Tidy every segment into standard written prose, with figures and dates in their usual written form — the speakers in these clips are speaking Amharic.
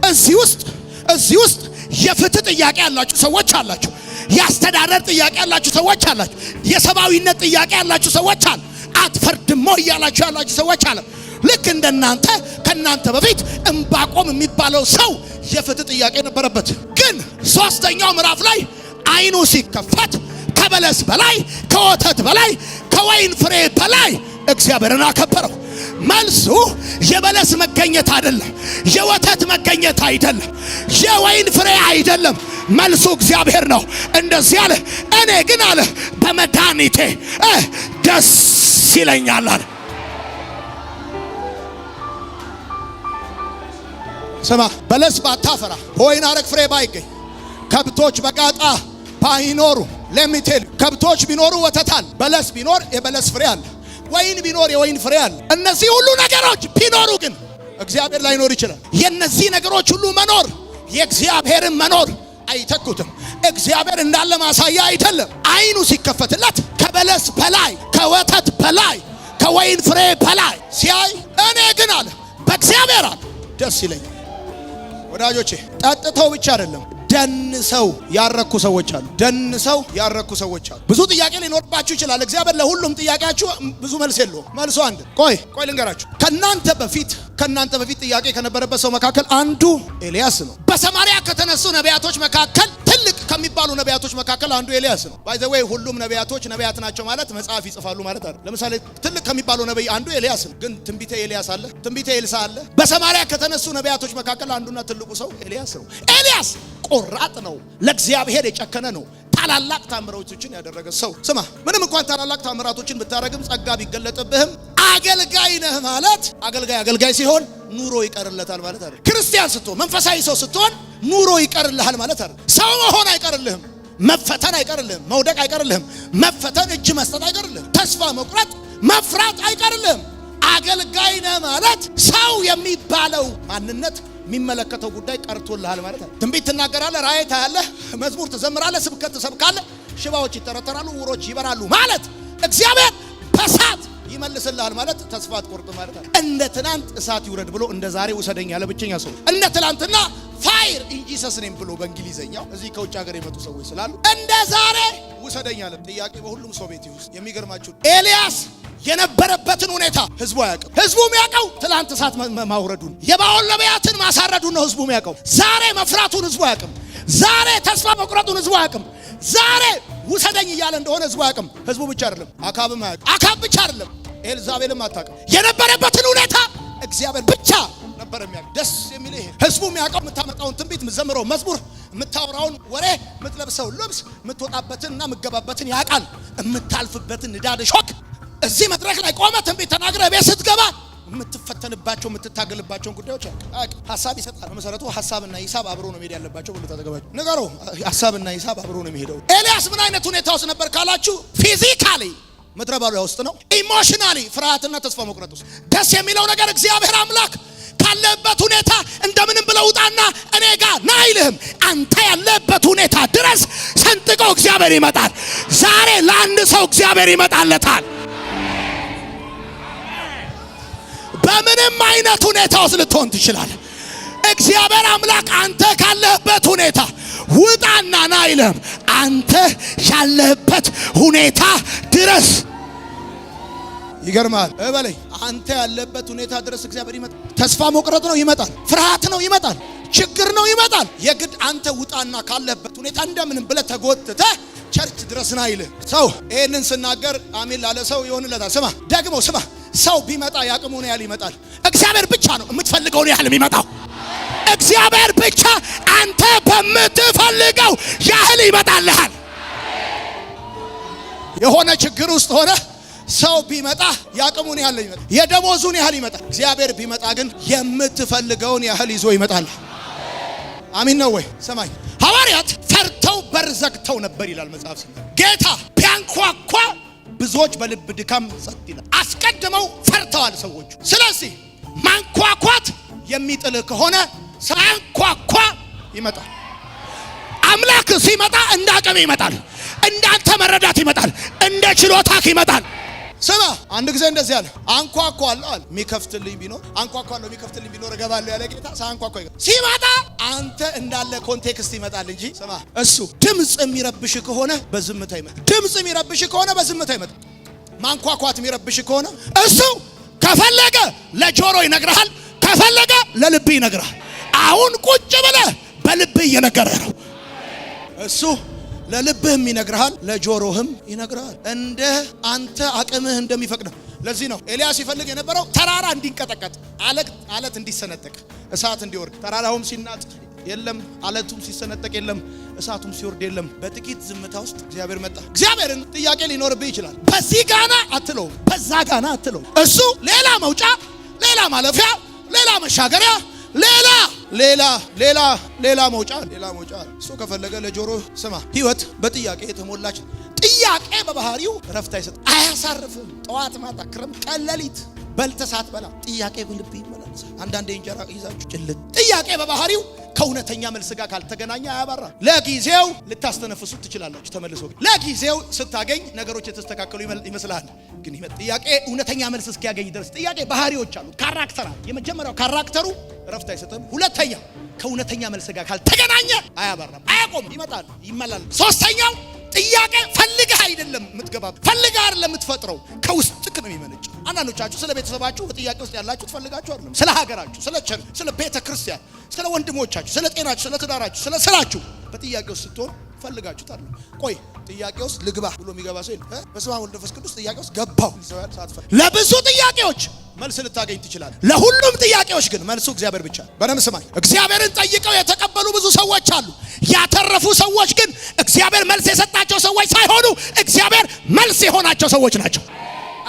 እዚህ ውስጥ የፍትህ ጥያቄ ያላችሁ ሰዎች አላችሁ። የአስተዳደር ጥያቄ ያላችሁ ሰዎች አላችሁ። የሰብአዊነት ጥያቄ ያላችሁ ሰዎች አሉ። አትፈርድሞ እያላችሁ ያላችሁ ሰዎች አሉ። ልክ እንደናንተ ከናንተ በፊት ዕንባቆም የሚባለው ሰው የፍትህ ጥያቄ ነበረበት። ግን ሶስተኛው ምዕራፍ ላይ አይኑ ሲከፈት ከበለስ በላይ ከወተት በላይ ከወይን ፍሬ በላይ እግዚአብሔርን አከበረው። መልሱ የበለስ መገኘት አይደለም፣ የወተት መገኘት አይደለም፣ የወይን ፍሬ አይደለም። መልሱ እግዚአብሔር ነው። እንደዚህ አለ፣ እኔ ግን አለ በመድኃኒቴ ደስ ይለኛል አለ። ስማ፣ በለስ ባታፈራ ወይን አረግ ፍሬ ባይገኝ ከብቶች በጋጣ ባይኖሩ ለሚቴል ከብቶች ቢኖሩ ወተት አለ፣ በለስ ቢኖር የበለስ ፍሬ አለ፣ ወይን ቢኖር የወይን ፍሬ አለ። እነዚህ ሁሉ ነገሮች ቢኖሩ ግን እግዚአብሔር ላይኖር ይችላል። የነዚህ ነገሮች ሁሉ መኖር የእግዚአብሔርን መኖር አይተኩትም። እግዚአብሔር እንዳለ ማሳያ አይደለም። አይኑ ሲከፈትለት ከበለስ በላይ ከወተት በላይ ከወይን ፍሬ በላይ ሲያይ እኔ ግን አለ በእግዚአብሔር አለ ደስ ይለኛል። ወዳጆቼ ጠጥተው ብቻ አይደለም ደንሰው ያረኩ ሰዎች አሉ። ደንሰው ያረኩ ሰዎች አሉ። ብዙ ጥያቄ ሊኖርባችሁ ይችላል። እግዚአብሔር ለሁሉም ጥያቄያችሁ ብዙ መልስ የለውም። መልሱ አንድ። ቆይ ልንገራችሁ። ከናንተ በፊት ጥያቄ ከነበረበት ሰው መካከል አንዱ ኤልያስ ነው። በሰማርያ ከተነሱ ነቢያቶች መካከል ትልቅ ከሚባሉ ነቢያቶች መካከል አንዱ ኤልያስ ነው። ባይ ዘ ዌይ ሁሉም ነቢያቶች ነቢያት ናቸው ማለት መጽሐፍ ይጽፋሉ ማለት አይደል። ለምሳሌ ትልቅ ከሚባሉ ነቢይ አንዱ ኤልያስ ነው። ግን ትንቢተ ኤልያስ አለ፣ ትንቢተ ኤልሳ አለ። በሰማርያ ከተነሱ ነቢያቶች መካከል አንዱና ትልቁ ሰው ኤልያስ ነው። ኤልያስ ቆራጥ ነው። ለእግዚአብሔር የጨከነ ነው። ታላላቅ ታምራቶችን ያደረገ ሰው። ስማ፣ ምንም እንኳን ታላላቅ ታምራቶችን ብታረግም ጸጋ ቢገለጥብህም አገልጋይ ነህ ማለት አገልጋይ ሲሆን ኑሮ ይቀርለታል ማለት አይደል። ክርስቲያን ስትሆን መንፈሳዊ ሰው ስትሆን ኑሮ ይቀርልሃል ማለት አይደል። ሰው መሆን አይቀርልህም፣ መፈተን አይቀርልህም፣ መውደቅ አይቀርልህም፣ መፈተን እጅ መስጠት አይቀርልህም፣ ተስፋ መቁረጥ መፍራት አይቀርልህም። አገልጋይ ነህ ማለት ሰው የሚባለው ማንነት የሚመለከተው ጉዳይ ቀርቶልሃል ማለት ነው። ትንቢት ትናገራለህ፣ ራእይ ታያለህ፣ መዝሙር ትዘምራለህ፣ ስብከት ትሰብካለህ፣ ሽባዎች ይተረተራሉ፣ ውሮች ይበራሉ ማለት እግዚአብሔር በእሳት ይመልስልሃል ማለት ተስፋ አትቆርጥም ማለት ነው። እንደ ትናንት እሳት ይውረድ ብሎ እንደ ዛሬ ውሰደኝ ያለ ብቸኛ ሰው እንደ ትናንትና ፋይር ኢን ጂሰስ ኔም ብሎ በእንግሊዘኛው እዚህ ከውጭ ሀገር የመጡ ሰዎች ስላሉ እንደ ዛሬ ውሰደኝ ያለ ጥያቄ በሁሉም ሰው ቤት ውስጥ የሚገርማችሁ ኤልያስ የነበረበትን ሁኔታ ህዝቡ አያውቅም። ህዝቡ የሚያውቀው ትላንት እሳት ማውረዱን የባኦል ነቢያትን ማሳረዱን ነው ህዝቡ የሚያውቀው። ዛሬ መፍራቱን ህዝቡ አያውቅም። ዛሬ ተስፋ መቁረጡን ህዝቡ አያውቅም። ዛሬ ውሰደኝ እያለ እንደሆነ ህዝቡ አያውቅም። ህዝቡ ብቻ አይደለም፣ አካብም አያውቅም። አካብ ብቻ አይደለም፣ ኤልዛቤልም አታውቅም። የነበረበትን ሁኔታ እግዚአብሔር ብቻ ነበር የሚያውቀው። ደስ የሚል ይሄ ህዝቡ የሚያውቀው የምታመጣውን ትንቢት፣ የምትዘምረው መዝሙር፣ የምታወራውን ወሬ፣ የምትለብሰው ልብስ፣ የምትወጣበትንና የምትገባበትን ያውቃል። የምታልፍበትን ንዳድ ሾክ እዚህ መድረክ ላይ ቆመ ትንቢት ተናግረህ ቤት ስትገባ የምትፈተንባቸው የምትታገልባቸውን ጉዳዮች ሐሳብ ይሰጣል። በመሰረቱ ሐሳብና ሂሳብ አብሮ ነው መሄድ ያለባቸው ብሎ ተዘጋጅ ነገሩ። ሐሳብና ሂሳብ አብሮ ነው የሚሄደው። ኤልያስ ምን አይነት ሁኔታ ውስጥ ነበር ካላችሁ ፊዚካሊ ምድረ በዳ ውስጥ ነው። ኢሞሽናሊ ፍርሃትና ተስፋ መቁረጥ ውስጥ። ደስ የሚለው ነገር እግዚአብሔር አምላክ ካለበት ሁኔታ እንደምንም ብለው ውጣና እኔ ጋር ና አይልህም። አንተ ያለበት ሁኔታ ድረስ ሰንጥቆ እግዚአብሔር ይመጣል። ዛሬ ለአንድ ሰው እግዚአብሔር ይመጣለታል። በምንም አይነት ሁኔታ ውስጥ ልትሆን ትችላለህ። እግዚአብሔር አምላክ አንተ ካለህበት ሁኔታ ውጣና ና አይልህም። አንተ ያለህበት ሁኔታ ድረስ ይገርማል። በለኝ አንተ ያለበት ሁኔታ ድረስ እግዚአብሔር ይመጣል። ተስፋ መቁረጥ ነው ይመጣል። ፍርሃት ነው ይመጣል። ችግር ነው ይመጣል። የግድ አንተ ውጣና ካለህበት ሁኔታ እንደምንም ብለህ ተጎትተህ ቸርች ድረስ ና አይልህ። ሰው ይሄንን ስናገር አሜን ላለ ሰው ይሆንለታል። ስማ ደግሞ ስማ፣ ሰው ቢመጣ ያቅሙን ያህል ይመጣል። እግዚአብሔር ብቻ ነው የምትፈልገውን ያህል የሚመጣው። እግዚአብሔር ብቻ አንተ በምትፈልገው ያህል ይመጣልሃል። የሆነ ችግር ውስጥ ሆነ ሰው ቢመጣ ያቅሙን ያህል ይመጣል፣ የደሞዙን ያህል ይመጣል። እግዚአብሔር ቢመጣ ግን የምትፈልገውን ያህል ይዞ ይመጣል። አሜን ነው ወይ? ሰማይ ሐዋርያት ፈርተው በር ዘግተው ነበር ይላል መጽሐፍ። ጌታ ቢያንኳኳ ብዙዎች በልብ ድካም ጸጥ ይላል። አስቀድመው ፈርተዋል ሰዎቹ። ስለዚህ ማንኳኳት የሚጥልህ ከሆነ ሳያንኳኳ ይመጣል። አምላክ ሲመጣ እንደ አቅም ይመጣል፣ እንዳንተ መረዳት ይመጣል፣ እንደ ችሎታክ ይመጣል። ስማ አንድ ጊዜ እንደዚህ አለ። አንኳኳለሁ አለ የሚከፍትልኝ ቢኖር እገባለሁ ያለ ጌታ ሳንኳኳ ሲመጣ አንተ እንዳለ ኮንቴክስት ይመጣል እንጂ ስማ እሱ ድምጽ የሚረብሽ ከሆነ በዝምታ ይመጣል። ማንኳኳት የሚረብሽ ከሆነ እሱ ከፈለገ ለጆሮ ይነግርሃል፣ ከፈለገ ለልብ ይነግርሃል። አሁን ቁጭ ብለህ በልብህ እየነገረህ ነው። እሱ ለልብህም ይነግርሃል፣ ለጆሮህም ይነግርሃል እንደ አንተ አቅምህ እንደሚፈቅድ። ለዚህ ነው ኤልያስ ይፈልግ የነበረው ተራራ እንዲንቀጠቀጥ፣ አለት እንዲሰነጠቅ፣ እሳት እንዲወርድ። ተራራውም ሲናጥ የለም፣ አለቱም ሲሰነጠቅ የለም፣ እሳቱም ሲወርድ የለም። በጥቂት ዝምታ ውስጥ እግዚአብሔር መጣ። እግዚአብሔርን ጥያቄ ሊኖርብህ ይችላል። በዚህ ጋና አትለውም፣ በዛ ጋና አትለውም። እሱ ሌላ መውጫ፣ ሌላ ማለፊያ፣ ሌላ መሻገሪያ፣ ሌላ መውጫ። እሱ ከፈለገ ለጆሮ ስማ። ህይወት በጥያቄ የተሞላች። ጥያቄ በባህሪው ረፍት አይሰጥ፣ አያሳርፍም። ጠዋት ማታ፣ ክረምት ቀን ሌሊት በልተህ ሳትበላ ጥያቄ በልብ ይመላለሳል። አንዳንዴ እንጀራ ይዛችሁ ጭልጥ። ጥያቄ በባህሪው ከእውነተኛ መልስ ጋር ካልተገናኘ አያባራ። ለጊዜው ልታስተነፍሱት ትችላላችሁ፣ ተመልሶ ግን ለጊዜው ስታገኝ ነገሮች የተስተካከሉ ይመስላል። ግን ጥያቄ እውነተኛ መልስ እስኪያገኝ ድረስ ጥያቄ ባህሪዎች አሉ። ካራክተር አለ። የመጀመሪያው ካራክተሩ ረፍት አይሰጥም። ሁለተኛ ከእውነተኛ መልስ ጋር ካልተገናኘ አያባራም፣ አያቆም፣ ይመጣል፣ ይመላል። ሶስተኛው ጥያቄ ፈልገህ አይደለም የምትገባው፣ ፈልገህ አይደለም የምትፈጥረው፣ ከውስጥህ ነው የሚመነጭ። አንዳንዶቻችሁ ስለ ቤተሰባችሁ በጥያቄ ውስጥ ያላችሁ ትፈልጋችሁ አይደለም፣ ስለ ሀገራችሁ፣ ስለ ቸርች፣ ስለ ቤተ ክርስቲያን፣ ስለ ወንድሞቻችሁ፣ ስለ ጤናችሁ፣ ስለ ትዳራችሁ፣ ስለ ስራችሁ በጥያቄ ውስጥ ስትሆን ፈልጋችሁት አይደለም። ቆይ ጥያቄ ውስጥ ልግባ ብሎ የሚገባ ሰው የለም። በስመ አብ ወወልድ ወመንፈስ ቅዱስ ጥያቄ ውስጥ ገባው። ለብዙ ጥያቄዎች መልስ ልታገኝ ትችላለህ። ለሁሉም ጥያቄዎች ግን መልሱ እግዚአብሔር ብቻ። በደም ስማኝ። እግዚአብሔርን ጠይቀው የተቀበሉ ብዙ ሰዎች አሉ። ያተረፉ ሰዎች ግን እግዚአብሔር መልስ የሰጣቸው ሰዎች ሳይሆኑ እግዚአብሔር መልስ የሆናቸው ሰዎች ናቸው።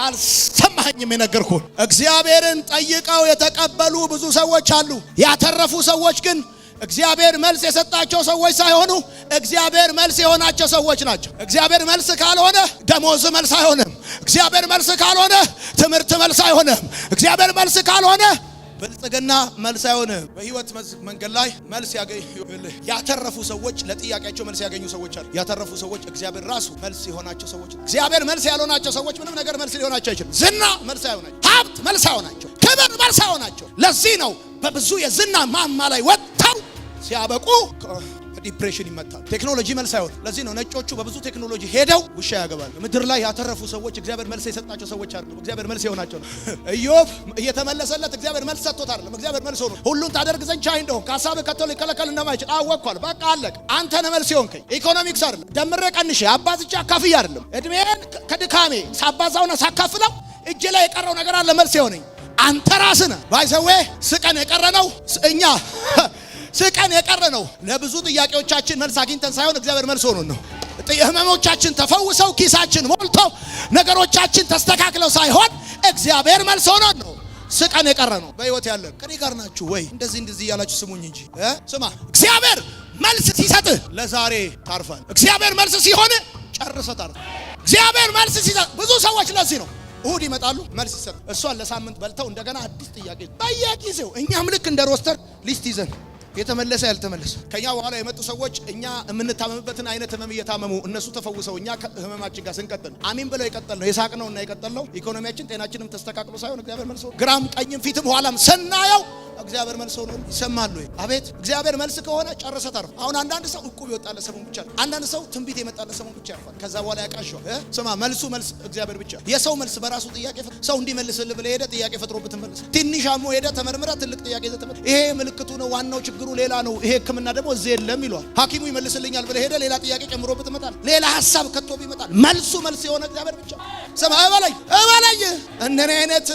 አልሰማኸኝም? የነገርኩህ እግዚአብሔርን ጠይቀው የተቀበሉ ብዙ ሰዎች አሉ። ያተረፉ ሰዎች ግን እግዚአብሔር መልስ የሰጣቸው ሰዎች ሳይሆኑ እግዚአብሔር መልስ የሆናቸው ሰዎች ናቸው። እግዚአብሔር መልስ ካልሆነ ደሞዝ መልስ አይሆንም። እግዚአብሔር መልስ ካልሆነ ትምህርት መልስ አይሆንም። እግዚአብሔር መልስ ካልሆነ ብልጽግና መልስ አይሆንም። በህይወት መንገድ ላይ መልስ ያተረፉ ሰዎች ለጥያቄያቸው መልስ ያገኙ ሰዎች አሉ። ያተረፉ ሰዎች እግዚአብሔር ራሱ መልስ የሆናቸው ሰዎች። እግዚአብሔር መልስ ያልሆናቸው ሰዎች ምንም ነገር መልስ ሊሆናቸው አይችልም። ዝና መልስ አይሆናቸው፣ ሀብት መልስ አይሆናቸው፣ ክብር መልስ አይሆናቸው። ለዚህ ነው በብዙ የዝና ማማ ላይ ወጥተው ሲያበቁ ዲፕሬሽን ይመታል። ቴክኖሎጂ መልስ አይሆን። ለዚህ ነው ነጮቹ በብዙ ቴክኖሎጂ ሄደው ውሻ ያገባሉ። ምድር ላይ ያተረፉ ሰዎች እግዚአብሔር መልስ የሰጣቸው ሰዎች አይደሉም። እግዚአብሔር መልስ የሆናቸው ነው። ኢዮብ እየተመለሰለት እግዚአብሔር መልስ ሰጥቶት አይደለም። እግዚአብሔር መልስ ሆኖ ሁሉን ታደርግ ዘንድ ቻይ እንደሆንክ ከሀሳብህ ከቶ ሊከለከል እንደማይችል አወቅኳል። በቃ አለቅ። አንተ ነህ መልስ የሆንከኝ። ኢኮኖሚክስ አይደለም ደምሬ ቀንሼ አባዝቼ አካፍዬ አይደለም። እድሜን ከድካሜ ሳባዛውና ሳካፍለው እጄ ላይ የቀረው ነገር አለ መልስ የሆነኝ አንተ ራስህ ነህ። ባይዘዌ ስቀን የቀረነው እኛ ስቀን የቀረነው ለብዙ ጥያቄዎቻችን መልስ አግኝተን ሳይሆን እግዚአብሔር መልስ ሆኖን ነው። ህመሞቻችን ተፈውሰው ኪሳችን ሞልቶ ነገሮቻችን ተስተካክለው ሳይሆን እግዚአብሔር መልስ ሆኖን ነው ስቀን የቀረነው። በህይወት ያለ ከኔ ጋር ናችሁ ወይ? እንደዚህ ያላችሁ ስሙኝ እንጂ ስማ። እግዚአብሔር መልስ ሲሰጥህ ለዛሬ ታርፋል። እግዚአብሔር መልስ ሲሆን ጨርሰህ ታርፋል። እግዚአብሔር መልስ ሲሰጥ ብዙ ሰዎች ለዚህ ነው እሁድ ይመጣሉ መልስ ይሰጥ። እሷን ለሳምንት በልተው እንደገና አዲስ ጥያቄ በየጊዜው። እኛም ልክ እንደ ሮስተር ሊስት ይዘን የተመለሰ ያልተመለሰ ከኛ በኋላ የመጡ ሰዎች እኛ የምንታመምበትን አይነት ህመም እየታመሙ እነሱ ተፈውሰው እኛ ህመማችን ጋር ስንቀጥል አሜን ብለው የቀጠልነው የሳቅነውና የቀጠልነው ኢኮኖሚያችን ጤናችንም ተስተካክሎ ሳይሆን እግዚአብሔር መልሶ ግራም ቀኝም ፊትም ኋላም ስናየው እግዚአብሔር መልሶ ነው። ይሰማሉ ወይ? አቤት። እግዚአብሔር መልስ ከሆነ ጨረሰ ታርፍ። አሁን አንዳንድ ሰው እቁብ ይወጣለ ሰሞን ብቻ፣ አንዳንድ ሰው ትንቢት የመጣለ ሰሞን ብቻ ያርፋል። ከዛ በኋላ ያቃሸዋል። ስማ መልስ እግዚአብሔር ብቻ። የሰው መልስ በራሱ ጥያቄ ሰው እንዲመልስልህ ብለህ ሄደ ጥያቄ ፈጥሮብህ መልስ። ትንሽ አሞ ሄደ ተመርምራ ትልቅ ጥያቄ ዘተመ ይሄ ምልክቱ ነው፣ ዋናው ችግሩ ሌላ ነው፣ ይሄ ህክምና ደግሞ እዚህ የለም ይሏል። ሐኪሙ ይመልስልኛል ብለህ ሄደ ሌላ ጥያቄ ጨምሮብህ ትመጣለህ። ሌላ ሐሳብ ከቶብህ ይመጣል። መልሱ መልስ የሆነ እግዚአብሔር ብቻ። ስማ እበለኝ እንደኔ አይነት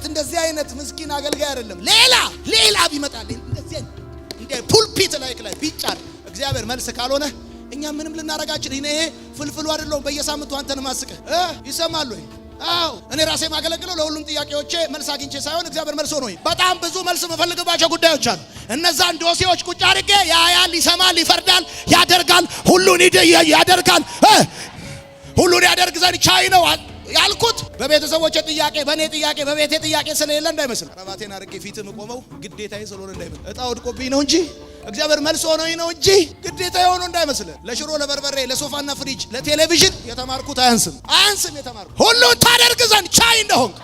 እንደዚህ አይነት ምስኪን አገልጋይ አይደለም ሌላ ቢመጣልኝ እንደ ፑልፒት ላይ ቢጫር እግዚአብሔር መልስ ካልሆነ እኛ ምንም ልናረጋችን። እኔ ፍልፍሉ አይደለም በየሳምንቱ አንተን ማስቀ ይሰማሉ። አዎ እኔ ራሴ ማገለግለው ለሁሉም ጥያቄዎቼ መልስ አግኝቼ ሳይሆን እግዚአብሔር መልስ ሆኖ በጣም ብዙ መልስ መፈልግባቸው ጉዳዮች አሉ። እነዛን ዶሴዎች ቁጭ አድርጌ ያያል፣ ይሰማል፣ ይፈርዳል፣ ያደርጋል፣ ሁሉን ያደርጋል። ሁሉን ያደርግ ዘንድ ቻይ ነው ያልኩት በቤተሰቦቼ ጥያቄ፣ በእኔ ጥያቄ፣ በቤቴ ጥያቄ ስለሌለ እንዳይመስል። ረባቴን አድርጌ ፊትም ቆመው ግዴታዬ ስለሆነ እንዳይመስል። እጣ ወድቆብኝ ነው እንጂ እግዚአብሔር መልስ ሆኖኝ ነው እንጂ ግዴታ የሆነው እንዳይመስልህ። ለሽሮ ለበርበሬ ለሶፋና ፍሪጅ ለቴሌቪዥን የተማርኩት አያንስም የተማርኩት ሁሉን ታደርግ ዘንድ ቻይ እንደሆንክ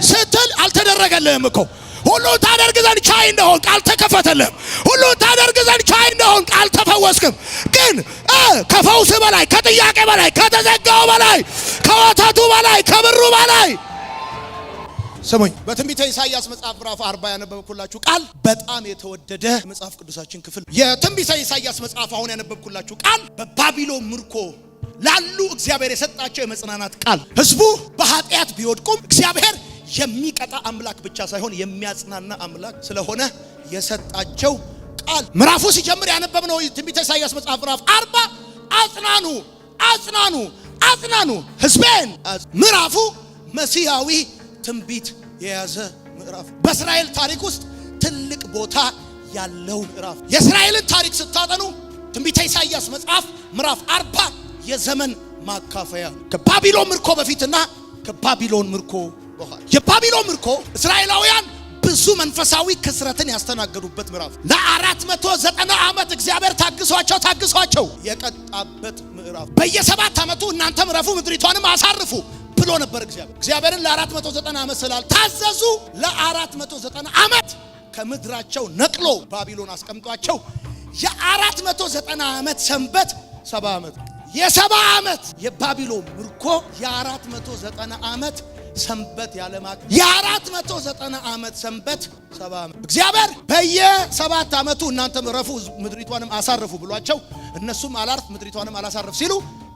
ስትል አልተደረገልህም እኮ። ሁሉን ታደርግ ዘንድ ቻይ እንደሆንክ አልተከፈተልህም። ሁሉን ታደርግ ዘንድ ቻይ እንደሆንክ አልተፈወስክም። ግን ከፈውስ በላይ ከጥያቄ በላይ ከተዘጋው በላይ ከወተቱ በላይ ከብሩ በላይ ስሙኝ። በትንቢተ ኢሳይያስ መጽሐፍ ምዕራፍ 40 ያነበብኩላችሁ ቃል በጣም የተወደደ መጽሐፍ ቅዱሳችን ክፍል። የትንቢተ ኢሳይያስ መጽሐፍ አሁን ያነበብኩላችሁ ቃል በባቢሎን ምርኮ ላሉ እግዚአብሔር የሰጣቸው የመጽናናት ቃል። ህዝቡ በኃጢአት ቢወድቁም እግዚአብሔር የሚቀጣ አምላክ ብቻ ሳይሆን የሚያጽናና አምላክ ስለሆነ የሰጣቸው ቃል። ምዕራፉ ሲጀምር ያነበብነው ትንቢተ ኢሳይያስ መጽሐፍ ምዕራፍ 40 አጽናኑ አጽናኑ አጽናኑ ህዝቤን። ምዕራፉ መሲያዊ ትንቢት የያዘ ምዕራፍ፣ በእስራኤል ታሪክ ውስጥ ትልቅ ቦታ ያለው ምዕራፍ። የእስራኤልን ታሪክ ስታጠኑ ትንቢተ ኢሳይያስ መጽሐፍ ምዕራፍ 40 የዘመን ማካፈያ፣ ከባቢሎን ምርኮ በፊትና ከባቢሎን ምርኮ በኋላ። የባቢሎን ምርኮ እስራኤላውያን ብዙ መንፈሳዊ ክስረትን ያስተናገዱበት ምዕራፍ፣ ለ490 ዓመት እግዚአብሔር ታግሷቸው የቀጣበት ምዕራፍ። በየ7 ዓመቱ እናንተም ረፉ ምድሪቷንም አሳርፉ ብሎ ነበር እግዚአብሔርን ለ490 ዓመት ስላልታዘዙ ለ490 ዓመት ከምድራቸው ነቅሎ ባቢሎን አስቀምጧቸው የ490 ዓመት ሰንበት 70 ዓመት የ70 ዓመት የባቢሎን ምርኮ የ490 ዓመት ሰንበት ያለማክ የ490 ዓመት ሰንበት 70 ዓመት። እግዚአብሔር በየ7 ዓመቱ እናንተም ረፉ ምድሪቷንም አሳርፉ ብሏቸው እነሱም አላርፍ ምድሪቷንም አላሳርፍ ሲሉ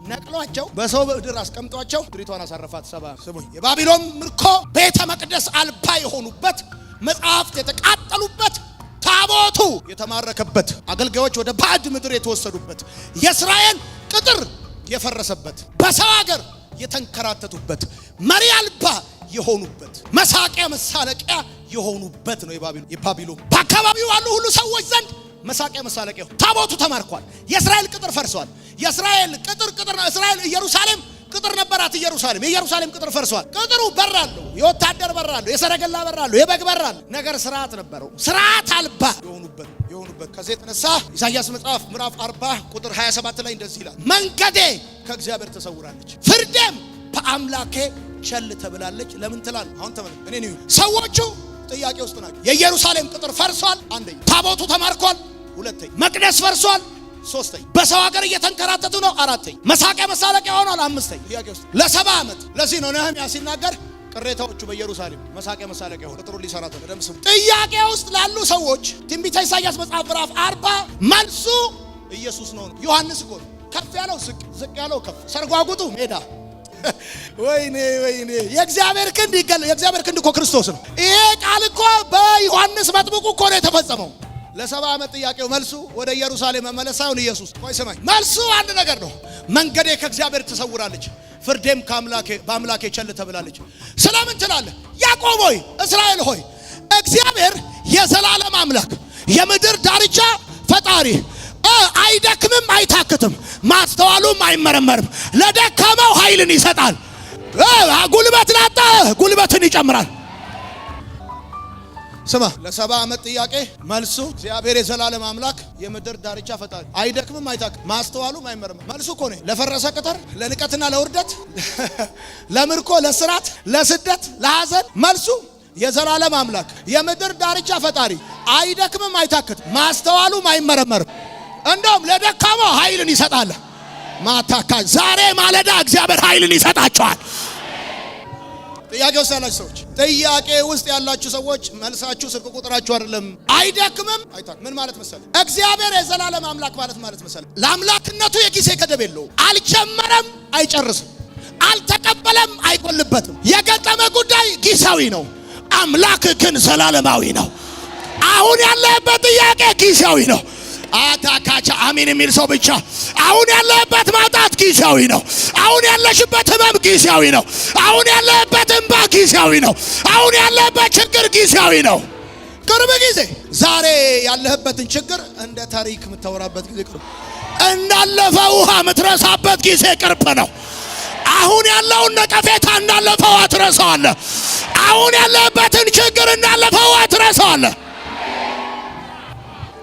ነቅሏቸው በሰው ምድር አስቀምጧቸው ምድሪቷን አሳረፋት 70 ዓመት። ስሙኝ፣ የባቢሎን ምርኮ ቤተ መቅደስ አልባ የሆኑበት፣ መጽሐፍት የተቃጠሉበት፣ ታቦቱ የተማረከበት፣ አገልጋዮች ወደ ባዕድ ምድር የተወሰዱበት፣ የእስራኤል ቅጥር የፈረሰበት፣ በሰው ሀገር የተንከራተቱበት፣ መሪ አልባ የሆኑበት፣ መሳቂያ መሳለቂያ የሆኑበት ነው የባቢሎን። በአካባቢው ያሉ ሁሉ ሰዎች ዘንድ መሳቂያ መሳለቂያ። ታቦቱ ተማርኳል። የእስራኤል ቅጥር ፈርሷል። የእስራኤል ቅጥር ነው። እስራኤል ኢየሩሳሌም ቅጥር ነበራት። የኢየሩሳሌም ቅጥር ፈርሷል። ቅጥሩ በራለሁ፣ የወታደር በራለሁ፣ የሰረገላ በራለሁ፣ የበግ በራለሁ። ነገር ስርዓት ነበረው። ስርዓት አልባ የሆኑበት ከዚህ የተነሳ ኢሳይያስ መጽሐፍ ምዕራፍ 40 ቁጥር 27 ላይ እንደዚህ ይላል፣ መንገዴ ከእግዚአብሔር ተሰውራለች፣ ፍርዴም በአምላኬ ቸል ተብላለች። ለምን ትላለህ? አሁን ተመልከት። እኔ ነው ሰዎቹ ጥያቄ ውስጥ ናቸው። የኢየሩሳሌም ቅጥር ፈርሷል፣ አንደኛ። ታቦቱ ተማርኳል፣ ሁለተኛ። መቅደስ ፈርሷል፣ ሶስተኛ። በሰው ሀገር እየተንከራተቱ ነው፣ አራተኛ። መሳቂያ መሳለቂያ ሆኗል፣ አምስተኛ። ጥያቄ ውስጥ ለ70 ዓመት። ለዚህ ነው ነህምያ ሲናገር ቅሬታዎቹ በኢየሩሳሌም መሳቂያ መሳለቂያ ሆነ፣ ቅጥሩ ሊሰራት ነው። ደምስም ጥያቄ ውስጥ ላሉ ሰዎች ትንቢተ ኢሳይያስ መጽሐፍ ምዕራፍ 40 መልሱ ኢየሱስ ነው። ዮሐንስ እኮ ከፍ ያለው ዝቅ ያለው ከፍ፣ ሰርጓጉጡ ሜዳ። ወይኔ የእግዚአብሔር ክንድ እኮ ክርስቶስ ነው። ይሄ ቃል እኮ በዮሐንስ መጥምቁ እኮ ነው የተፈጸመው። ለ70 ዓመት ጥያቄው መልሱ ወደ ኢየሩሳሌም መመለስ ሳይሆን ኢየሱስ። ቆይ ስማኝ፣ መልሱ አንድ ነገር ነው። መንገዴ ከእግዚአብሔር ተሰውራለች፣ ፍርዴም በአምላኬ ቸል ተብላለች። ስለምን ትላለህ? ያዕቆብ ሆይ እስራኤል ሆይ እግዚአብሔር የዘላለም አምላክ የምድር ዳርቻ ፈጣሪ አይደክምም አይታክትም፣ ማስተዋሉም አይመረመርም። ለደከመው ኃይልን ይሰጣል፣ ጉልበት ላጣ ጉልበትን ይጨምራል። ስማ፣ ለ70 ዓመት ጥያቄ መልሱ እግዚአብሔር የዘላለም አምላክ የምድር ዳርቻ ፈጣሪ አይደክምም አይታክትም፣ ማስተዋሉም አይመረመርም። መልሱ እኮ ነው ለፈረሰ ቅጥር፣ ለንቀትና ለውርደት፣ ለምርኮ፣ ለስራት፣ ለስደት፣ ለሐዘን መልሱ የዘላለም አምላክ የምድር ዳርቻ ፈጣሪ አይደክምም አይታክትም፣ ማስተዋሉም አይመረመርም። እንደውም ለደካማው ኃይልን ይሰጣል። ማታካ ዛሬ ማለዳ እግዚአብሔር ኃይልን ይሰጣቸዋል። ጥያቄ ውስጥ ያላችሁ ሰዎች፣ ጥያቄ ውስጥ ያላችሁ ሰዎች መልሳችሁ ስልክ ቁጥራችሁ አይደለም። አይደክምም አይታክትም ምን ማለት መሰለህ? እግዚአብሔር የዘላለም አምላክ ማለት መሰለህ? ለአምላክነቱ የጊዜ ገደብ የለውም። አልጀመረም አይጨርስም፣ አልተቀበለም አይጎልበትም። የገጠመ ጉዳይ ጊዜያዊ ነው፣ አምላክ ግን ዘላለማዊ ነው። አሁን ያለበት ጥያቄ ጊዜያዊ ነው። አታካቻ አሜን የሚል ሰው ብቻ። አሁን ያለበት ማጣት ጊዜያዊ ነው። አሁን ያለሽበት ህመም ጊዜያዊ ነው። አሁን ያለበት እንባ ጊዜያዊ ነው። አሁን ያለበት ችግር ጊዜያዊ ነው። ቅርብ ጊዜ ዛሬ ያለህበትን ችግር እንደ ታሪክ የምታወራበት ጊዜ ቅርብ፣ እንዳለፈ ውሃ የምትረሳበት ጊዜ ቅርብ ነው። አሁን ያለውን ነቀፌታ እንዳለፈው አትረሳዋለህ። አሁን ያለበትን ችግር እንዳለፈው አትረሳዋለህ።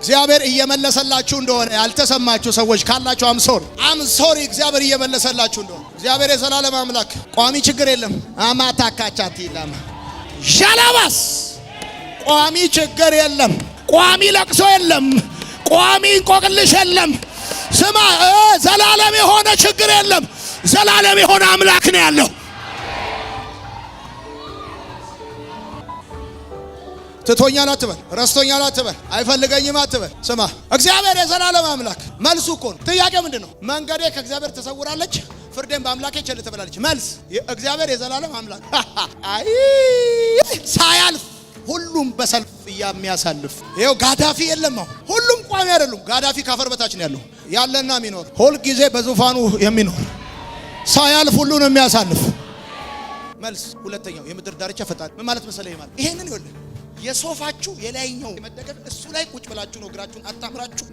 እግዚአብሔር እየመለሰላችሁ እንደሆነ ያልተሰማችሁ ሰዎች ካላችሁ አም ሶሪ እግዚአብሔር እየመለሰላችሁ እንደሆነ። እግዚአብሔር የዘላለም አምላክ ቋሚ ችግር የለም። አማታካቻቲ ላማ ሻላባስ ቋሚ ችግር የለም። ቋሚ ለቅሶ የለም። ቋሚ እንቆቅልሽ የለም። ስማ ዘላለም የሆነ ችግር የለም። ዘላለም የሆነ አምላክ ነው ያለው። ትቶኛል አትበል፣ ረስቶኛል አትበል፣ አይፈልገኝም አትበል። ስማ እግዚአብሔር የዘላለም አምላክ መልሱ እኮ ነው። ጥያቄ ምንድነው? መንገዴ ከእግዚአብሔር ተሰውራለች፣ ፍርዴን በአምላኬ ቸል ትበላለች። መልስ እግዚአብሔር የዘላለም አምላክ አይ ሳያልፍ ሁሉም በሰልፍ የሚያሳልፍ ይሄው ጋዳፊ የለም። ሁሉም ቋሚ አይደሉም። ጋዳፊ ካፈር በታች ነው ያለው ያለና የሚኖር ሁል ጊዜ በዙፋኑ የሚኖር ሳያልፍ ሁሉን የሚያሳልፍ መልስ። ሁለተኛው የምድር ዳርቻ ፈጣሪ ምን ማለት መሰለህ? ማለት ይሄንን ይወል የሶፋችሁ የላይኛው የመደገፍ እሱ ላይ ቁጭ ብላችሁ ነው እግራችሁን አጣምራችሁ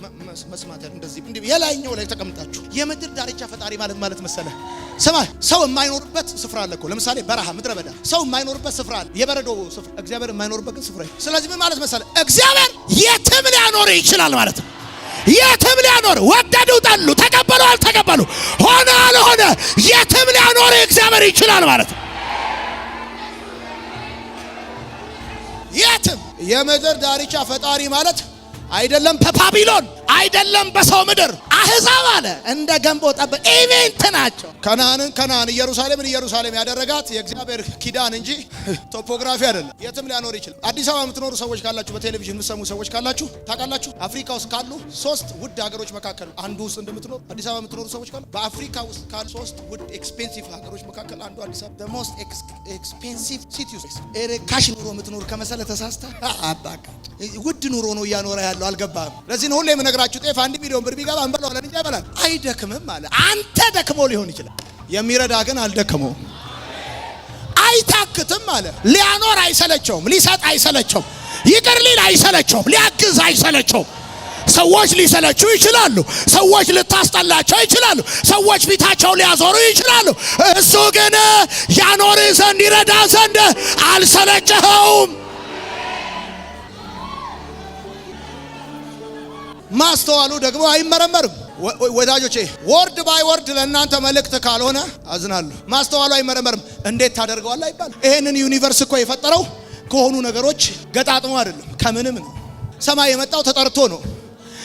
መስማት እንደዚህ እንዴ የላይኛው ላይ ተቀምጣችሁ የምድር ዳርቻ ፈጣሪ ማለት መሰለህ? ስማ ሰው የማይኖርበት ስፍራ አለ እኮ። ለምሳሌ በረሃ ምድረ በዳ ሰው የማይኖርበት ስፍራ አለ፣ የበረዶ ስፍራ። እግዚአብሔር የማይኖርበት ግን ስፍራ። ስለዚህ ምን ማለት መሰለህ? እግዚአብሔር የትም ሊያኖር ይችላል ማለት ነው። የትም ሊያኖር ወደዱ ጠሉ፣ ተቀበሉ አልተቀበሉ፣ ሆነ አልሆነ የትም ሊያኖር እግዚአብሔር ይችላል ማለት ነው። የትም የምድር ዳርቻ ፈጣሪ ማለት አይደለም በባቢሎን አይደለም በሰው ምድር አህዛብ አለ እንደ ገንቦ ጠብ ኢቨንት ናቸው። ከነዓን ኢየሩሳሌም ያደረጋት የእግዚአብሔር ኪዳን እንጂ ቶፖግራፊ አይደለም። የትም ሊያኖር ይችላል። አዲስ አበባ የምትኖሩ ሰዎች ካላችሁ፣ በቴሌቪዥን የምትሰሙ ሰዎች ካላችሁ ታውቃላችሁ። አፍሪካ ውስጥ ካሉ 3 ውድ ሀገሮች መካከል አንዱ ውስጥ እንደምትኖሩ አዲስ አበባ የምትኖሩ ሰዎች ካሉ፣ በአፍሪካ ውስጥ ካሉ 3 ውድ ኤክስፔንሲቭ ሀገሮች መካከል አንዱ አዲስ አበባ the most expensive city ውስጥ ካሽ ኑሮ የምትኖር ከመሰለ ተሳስተ አባካ ውድ ኑሮ ነው እያኖረ ያለው አልገባም። ለዚህ ነው ሁሌ የምነግራችሁ ጤፍ 1 ሚሊዮን ብር ቢገባ እንበላዋለን እንጂ አይበላል። አይደክምም አለ። አንተ ደክሞ ሊሆን ይችላል፣ የሚረዳ ግን አልደከመውም። አይታክትም አለ። ሊያኖር አይሰለቸውም፣ ሊሰጥ አይሰለቸውም፣ ይቅር ሊል አይሰለቸውም፣ ሊያግዝ አይሰለቸውም። ሰዎች ሊሰለቹ ይችላሉ፣ ሰዎች ልታስጠላቸው ይችላሉ፣ ሰዎች ፊታቸው ሊያዞሩ ይችላሉ። እሱ ግን ያኖር ዘንድ ይረዳ ዘንድ አልሰለቸኸውም። ማስተዋሉ ደግሞ አይመረመርም። ወዳጆቼ ወርድ ባይ ወርድ ለእናንተ መልእክት ካልሆነ አዝናለሁ። ማስተዋሉ አይመረመርም። እንዴት ታደርገዋለህ አይባልም። ይሄንን ዩኒቨርስ እኮ የፈጠረው ከሆኑ ነገሮች ገጣጥሞ አይደለም፣ ከምንም ነው። ሰማይ የመጣው ተጠርቶ ነው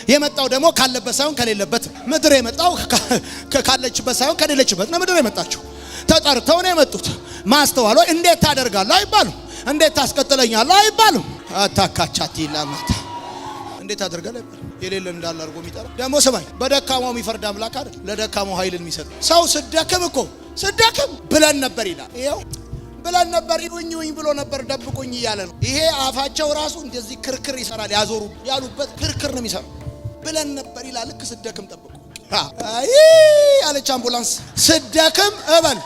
የመጣው፣ ደግሞ ካለበት ሳይሆን ከሌለበት። ምድር የመጣው ካለችበት ሳይሆን ከሌለችበት ነው ምድር የመጣችው። ተጠርተው ነው የመጡት። ማስተዋሉ እንዴት ታደርጋለህ አይባልም፣ እንዴት ታስቀጥለኛለህ አይባልም። አታካቻቲ ላማታ እንዴት አድርገለ የሌለን እንዳለ አርጎ የሚጠራ ደግሞ ሰማይ በደካማው የሚፈርድ አምላክ አይደል? ለደካማው ኃይልን የሚሰጥ ሰው ስደክም ብለን ነበር ይላል። ይሄው ብለን ነበር ይሁኝ ብሎ ነበር ደብቁኝ እያለ ነው። ይሄ አፋቸው ራሱ እንደዚህ ክርክር ይሰራል። ያዞሩ ያሉበት ክርክር ነው የሚሰራው። ብለን ነበር ይላል። ልክ ስደክም ጠብቁ አይ አለች አምቡላንስ። ስደክም እበል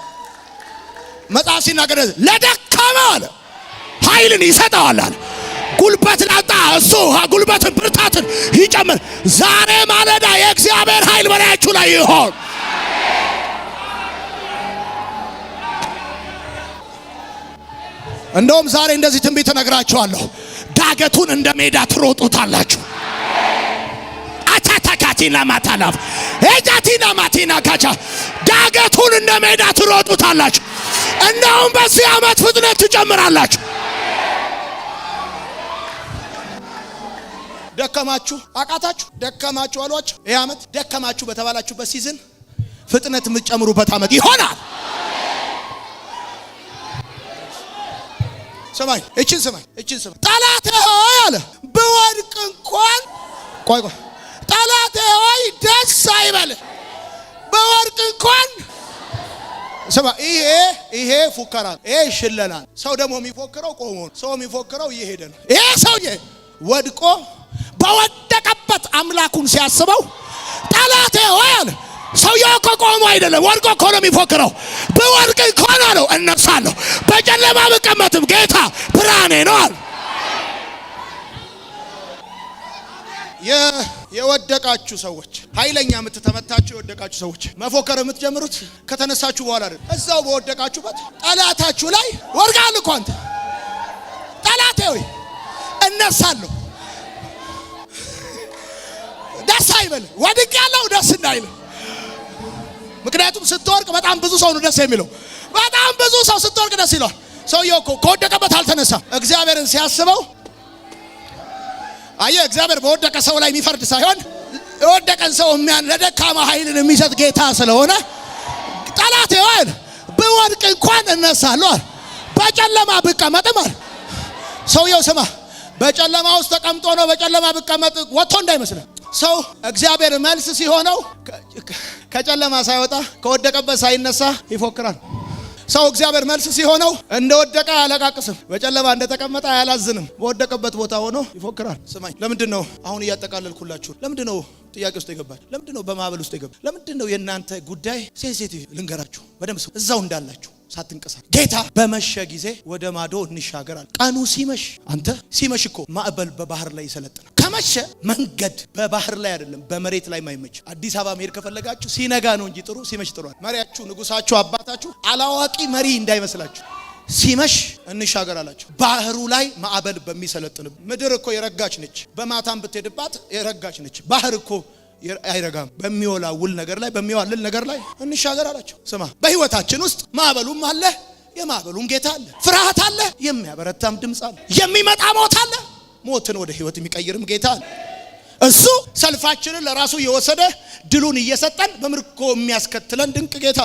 መጽሐፍ ሲናገር ለደካማው አለ ኃይልን ይሰጣል አለ። ጉልበት ላጣ እሱ ጉልበትን ብርታትን ይጨምር። ዛሬ ማለዳ የእግዚአብሔር ኃይል በላያችሁ ላይ ይሆን። እንደውም ዛሬ እንደዚህ ትንቢት እነግራችኋለሁ። ዳገቱን እንደ ሜዳ ትሮጡታላችሁ። አታታካቲና ማታላፍ እጃቲና ማቲና ካቻ ዳገቱን እንደ ሜዳ ትሮጡታላችሁ። እንደውም በዚህ ዓመት ፍጥነት ትጨምራላችሁ። ደከማችሁ አቃታችሁ፣ ደከማችሁ አሏችሁ። ይሄ ዓመት ደከማችሁ በተባላችሁበት ሲዝን ፍጥነት የምትጨምሩበት ዓመት ይሆናል። ሰማይ እቺን ሰማይ ጠላቴ ሆይ አለ በወድቅ እንኳን ቆይ ጠላቴ ሆይ ደስ አይበል በወድቅ እንኳን ሰማይ ይሄ ፉከራ ይሄ ሽለላ። ሰው ደግሞ የሚፎክረው ቆሞ ነው። ሰው የሚፎክረው እየሄደ ነው። ይሄ ሰውዬ ወድቆ በወደቀበት አምላኩን ሲያስበው ጠላቴ ሆይ አለ። ሰውየው እኮ ቆሞ አይደለም ወድቆ እኮ ነው የሚፎክረው። በወድቅ እንኳን አለው እነሳለሁ፣ በጨለማ ብቀመጥም ጌታ ብርሃኔ ነው አለ። የወደቃችሁ ሰዎች ኃይለኛ የምትተመታችሁ የወደቃችሁ ሰዎች መፎከር የምትጀምሩት ከተነሳችሁ በኋላ አይደል። እዛው በወደቃችሁበት ጠላታችሁ ላይ ወድቃል እኮ አንተ ጠላቴ ሆይ እነሳለሁ ደስ አይበል። ወድቅ ያለው ደስ እንዳይል። ምክንያቱም ስትወርቅ በጣም ብዙ ሰው ነው ደስ የሚለው። በጣም ብዙ ሰው ስትወርቅ ደስ ይለዋል። ሰውየው እኮ ከወደቀበት አልተነሳም። እግዚአብሔርን ሲያስበው አየህ፣ እግዚአብሔር በወደቀ ሰው ላይ የሚፈርድ ሳይሆን የወደቀን ሰው ለደካማ ኃይልን የሚሰጥ ጌታ ስለሆነ ጠላት ይዋል ብወድቅ እንኳን እነሳለሁ፣ በጨለማ ብቀመጥም አለ ሰውየው። ስማ፣ በጨለማ ውስጥ ተቀምጦ ነው። በጨለማ ብቀመጥ ወጥቶ እንዳይመስልህ። ሰው እግዚአብሔር መልስ ሲሆነው ከጨለማ ሳይወጣ ከወደቀበት ሳይነሳ ይፎክራል። ሰው እግዚአብሔር መልስ ሲሆነው እንደወደቀ አያለቃቅስም፣ በጨለማ እንደተቀመጠ አያላዝንም። በወደቀበት ቦታ ሆኖ ይፎክራል። ስማኝ፣ ለምንድነው አሁን እያጠቃለልኩላችሁ? ለምንድነው ጥያቄ ውስጥ ይገባል? ለምንድነው በማዕበል ውስጥ ይገባል? ለምንድነው የእናንተ ጉዳይ ሴንሲቲቭ? ልንገራችሁ በደንብ ሰው እዛው እንዳላችሁ ሳትንቀሳቀስ ጌታ በመሸ ጊዜ ወደ ማዶ እንሻገራል። ቀኑ ሲመሽ፣ አንተ ሲመሽ እኮ ማዕበል በባህር ላይ ይሰለጥናል። ከመሸ መንገድ በባህር ላይ አይደለም በመሬት ላይ ማይመች። አዲስ አበባ መሄድ ከፈለጋችሁ ሲነጋ ነው እንጂ ጥሩ ሲመሽ ጥሩ። መሪያችሁ፣ ንጉሳችሁ፣ አባታችሁ አላዋቂ መሪ እንዳይመስላችሁ ሲመሽ እንሻገር አላችሁ። ባህሩ ላይ ማዕበል በሚሰለጥን ምድር እኮ የረጋች ነች። በማታም ብትሄድባት የረጋች ነች። ባህር እኮ አይረጋም። በሚወላውል ነገር ላይ በሚዋልል ነገር ላይ እንሻገር አላቸው። ስማ፣ በህይወታችን ውስጥ ማዕበሉም አለ፣ የማዕበሉም ጌታ አለ። ፍርሃት አለ፣ የሚያበረታም ድምጽ አለ። የሚመጣ ሞት አለ፣ ሞትን ወደ ህይወት የሚቀይርም ጌታ አለ። እሱ ሰልፋችንን ለራሱ የወሰደ ድሉን እየሰጠን በምርኮ የሚያስከትለን ድንቅ ጌታ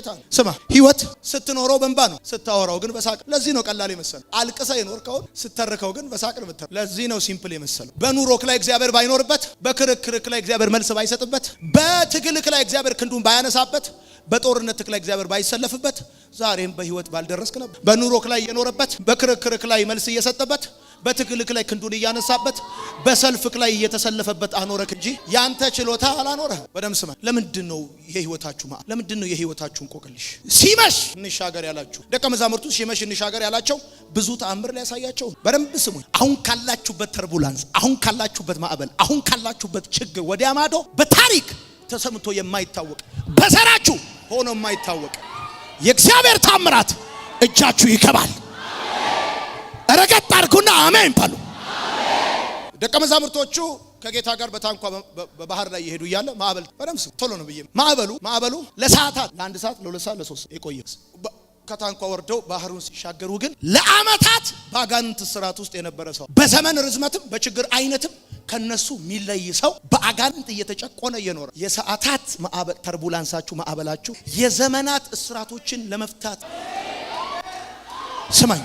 ነው። ስማ፣ ህይወት ስትኖረው በእንባ ነው፣ ስታወራው ግን በሳቅ። ለዚህ ነው ቀላል የመሰለው። አልቅሰ የኖርከውን ስተርከው ግን በሳቅ ነው። ለዚህ ነው ሲምፕል የመሰለው። በኑሮክ ላይ እግዚአብሔር ባይኖርበት፣ በክርክርክ ላይ እግዚአብሔር መልስ ባይሰጥበት፣ በትግልክ ላይ እግዚአብሔር ክንዱን ባያነሳበት፣ በጦርነትክ ላይ እግዚአብሔር ባይሰለፍበት ዛሬም በህይወት ባልደረስክ ነበር። በኑሮክ ላይ የኖረበት፣ በክርክርክ ላይ መልስ እየሰጠበት፣ በትግልክ ላይ ክንዱን እያነሳበት፣ በሰልፍክ ላይ እየተሰለፈበት አኖረክ እንጂ ያንተ ችሎታ አላኖረህ። በደም ስማ፣ ለምንድነው የህይወታችሁ ለምንድነው የህይወታችሁ እንቆቅልሽ ሲመሽ እንሻገር ያላችሁ? ደቀ መዛሙርቱ ሲመሽ እንሻገር ያላቸው ብዙ ተአምር ሊያሳያቸው። በደንብ ስሙኝ። አሁን ካላችሁበት ተርቡላንስ፣ አሁን ካላችሁበት ማዕበል፣ አሁን ካላችሁበት ችግር ወዲያ ማዶ በታሪክ ተሰምቶ የማይታወቅ በዘራችሁ ሆኖ የማይታወቅ የእግዚአብሔር ታምራት እጃችሁ ይገባል። ረገጥ አድርጉና አሜን በሉ። ደቀ መዛሙርቶቹ ከጌታ ጋር በታንኳ በባህር ላይ ይሄዱ እያለ ማዕበል በደምስ ቶሎ ነው ብዬ ማዕበሉ ለሰዓታት፣ ለአንድ ሰዓት፣ ለሁለት ሰዓት፣ ለሶስት የቆየ ከታንኳ ወርደው ባህሩን ሲሻገሩ ግን ለአመታት በአጋንንት ስራት ውስጥ የነበረ ሰው፣ በዘመን ርዝመትም በችግር አይነትም ከነሱ የሚለይ ሰው በአጋንንት እየተጨቆነ እየኖረ የሰዓታት ማዕበል ተርቡላንሳችሁ ማዕበላችሁ የዘመናት እስራቶችን ለመፍታት ስማኝ፣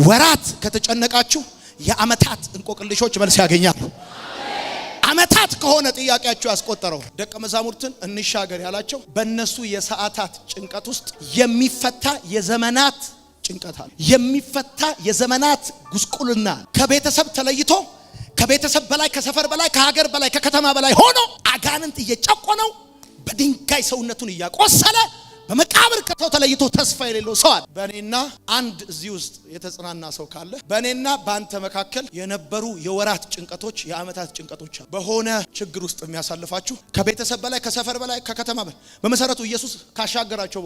ወራት ከተጨነቃችሁ የአመታት እንቆቅልሾች መልስ ያገኛሉ። አመታት ከሆነ ጥያቄያችሁ ያስቆጠረው ደቀ መዛሙርትን እንሻገር ያላቸው በእነሱ የሰዓታት ጭንቀት ውስጥ የሚፈታ የዘመናት ጭንቀት አለ። የሚፈታ የዘመናት ጉስቁልና ከቤተሰብ ተለይቶ ከቤተሰብ በላይ ከሰፈር በላይ ከሀገር በላይ ከከተማ በላይ ሆኖ አጋንንት እየጨቆነው በድንጋይ ሰውነቱን እያቆሰለ በመቃብር ከተው ተለይቶ ተስፋ የሌለው ሰው አለ። በእኔና አንድ እዚህ ውስጥ የተጽናና ሰው ካለ በእኔና በአንተ መካከል የነበሩ የወራት ጭንቀቶች የአመታት ጭንቀቶች አሉ። በሆነ ችግር ውስጥ የሚያሳልፋችሁ ከቤተሰብ በላይ ከሰፈር በላይ ከከተማ በላይ በመሰረቱ ኢየሱስ ካሻገራቸው